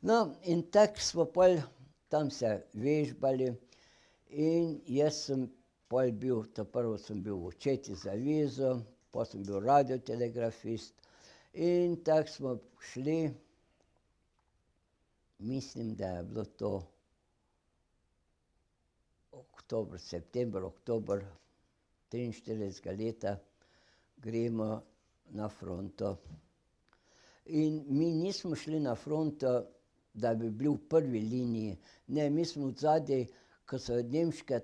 No, in tako smo pol tam se vežbali in jaz sem pol bil, prvo sem bil v Očeti za vizo, potem sem bil radiotelegrafist in tako smo šli, mislim, da je bilo to oktober, september, oktober 43. leta, gremo na fronto. In mi nismo šli na fronto, da bi bili v prvi liniji. Ne, mi smo odzadaj, ko so nemške,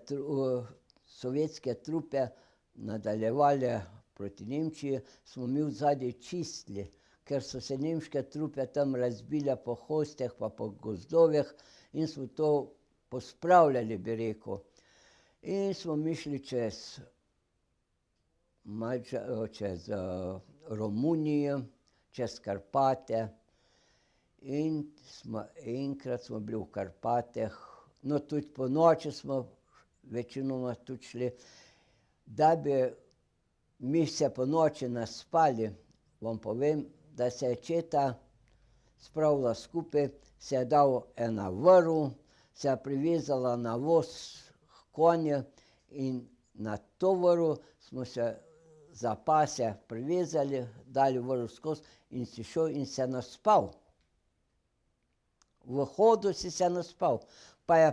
sovjetske trupe nadaljevale proti Nemčiji, smo mi odzadaj čistili, ker so se nemške trupe tam razbile po hosteh pa po gozdovih in smo to pospravljali, bi rekel. In smo mi šli čez Romunijo, čez Karpate in enkrat smo bili v Karpatih, no tudi ponoči smo večinoma tudi šli, da bi mi se ponoči naspali, vam povem, da se je četa spravila skupaj, se je dal ena vrv, se je privezala na voz konje in na to vrv smo se za pase privezali, dali vrv skozi in si šel in se naspal. V hodu si se naspal, pa je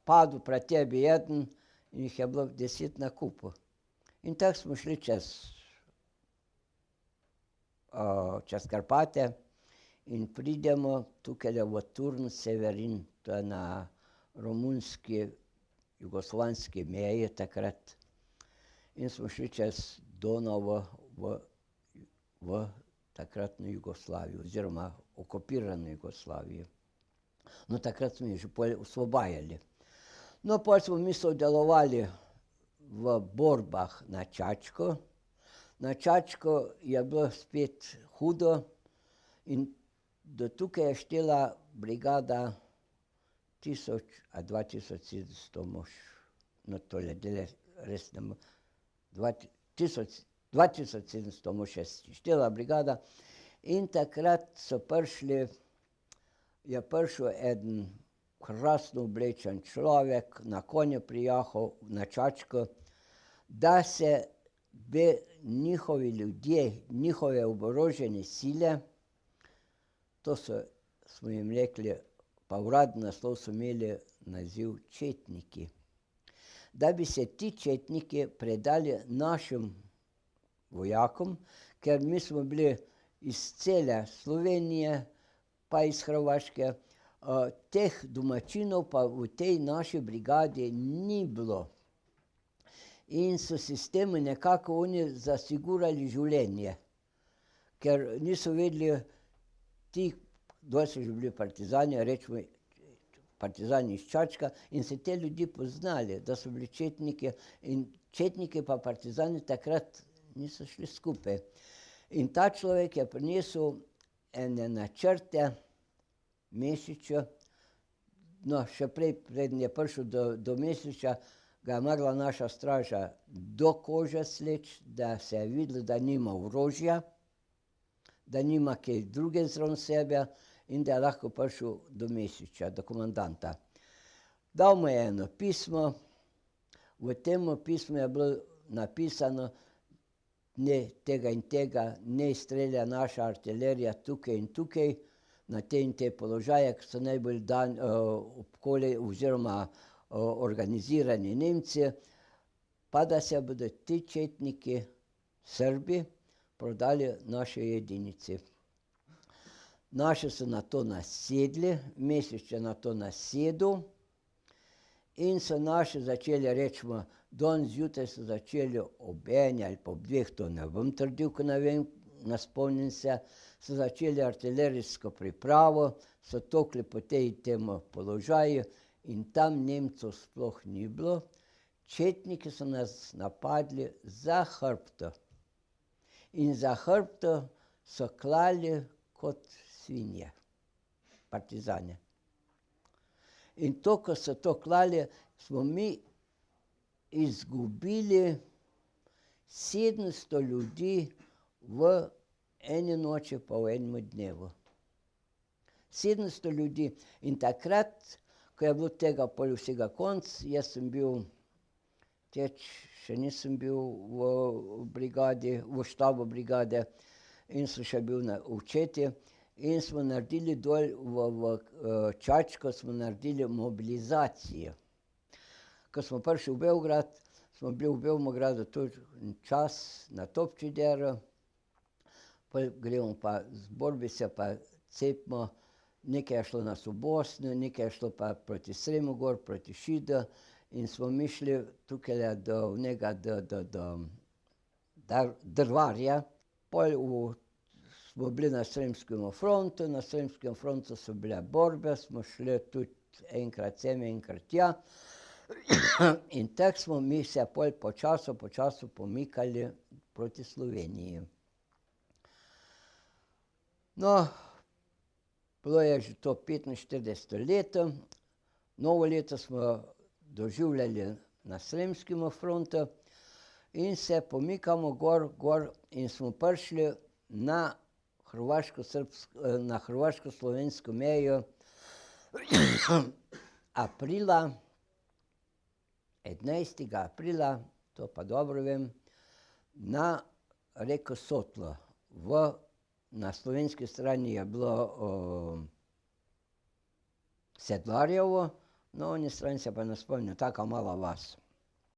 padel pred tebi eden in jih je bilo 10 na kupu. In tako smo šli čez Karpate in pridemo tukaj v Turn Severin, to je na romunski, jugoslovanski meji takrat. In smo šli čez Donavo v takratno Jugoslavijo oziroma okupirano Jugoslavijo. No, takrat smo jih že pol osvobajali. No, pol smo mi sodelovali v borbah na Čačko. Na Čačko je bilo spet hudo in do tukaj je štela brigada 2700 mož. No, tole dele res ne 2700 mož je štela brigada in takrat so prišli, je prišel eden krasno oblečen človek, na konju prijahal na Čačko, da se bi njihovi ljudje, njihove oborožene sile, to smo jim rekli, pa uradni naslov so imeli naziv četniki, da bi se ti četniki predali našim vojakom, ker mi smo bili iz cele Slovenije, pa iz Hrvaške, teh domačinov pa v tej naši brigadi ni bilo. In so si s tem nekako oni zasigurali življenje, ker niso vedeli ti, kdo so že bili partizani, rečemo partizani iz Čačka, in se te ljudi poznali, da so bili četniki, in četniki pa partizani takrat niso šli skupaj. In ta človek je prinesel ene načrte Mešiču, no, še prej, preden je prišel do Mešiča, ga je morala naša straža do kože sleči, da se je videlo, da nima orožja, da nima kaj druge zraven sebe in da je lahko prišel do Mešiča, do komandanta. Dal mu je eno pismo, v tem pismu je bilo napisano, ne tega in tega, ne strelja naša artilerija tukaj in tukaj, na te in te položaje, ki so najbolj obkoli oziroma organizirani Nemci, pa da se bodo ti četniki, Srbi, prodali naši jedinici. Naši so na to nasedli, Mešič je na to nasedel in so naši začeli, rečemo, danes zjutraj so začeli ob eni ali pa ob dveh, to ne bom trdil, ko ne vem, ne spomnim se, so začeli artilerijsko pripravo, so tokli po temu položaju in tam Nemcev sploh ni bilo. Četniki so nas napadli za hrbto. In za hrbto so klali kot svinje, partizani. In to, ko so to klali, smo mi izgubili 700 ljudi v eni noči pa v enem dnevu. 700 ljudi. In takrat, ko je bilo tega pol vsega konc, jaz sem bil, še nisem bil v brigadi, v štabu brigade in sem še bil v četi. In smo naredili dol v Čačko, smo naredili mobilizacijo. Ko smo prišli v Beograd, smo bili v Beogradu tudi čas na Topčideru, pol gremo pa z Borbice pa cepimo, nekaj je šlo nas v Bosno, nekaj je šlo pa proti Sremu gor, proti Šidu in smo mi šli tukaj do njega, do Drvarja. Pol smo bili na Sremskem frontu, na Sremskem frontu so bile borbe, smo šli tudi enkrat sem, enkrat tja. In tako smo mi se pol počasi pomikali proti Sloveniji. No, bilo je že to 45. leto, novo leto smo doživljali na Sremskem frontu in se pomikamo gor in smo prišli na hrvaško-slovensko mejo aprila, 11. aprila, to pa dobro vem, na reko Sotlo. Na slovenski strani je bilo Sedlarjevo, na oni strani se pa ne spomnim, taka mala vas.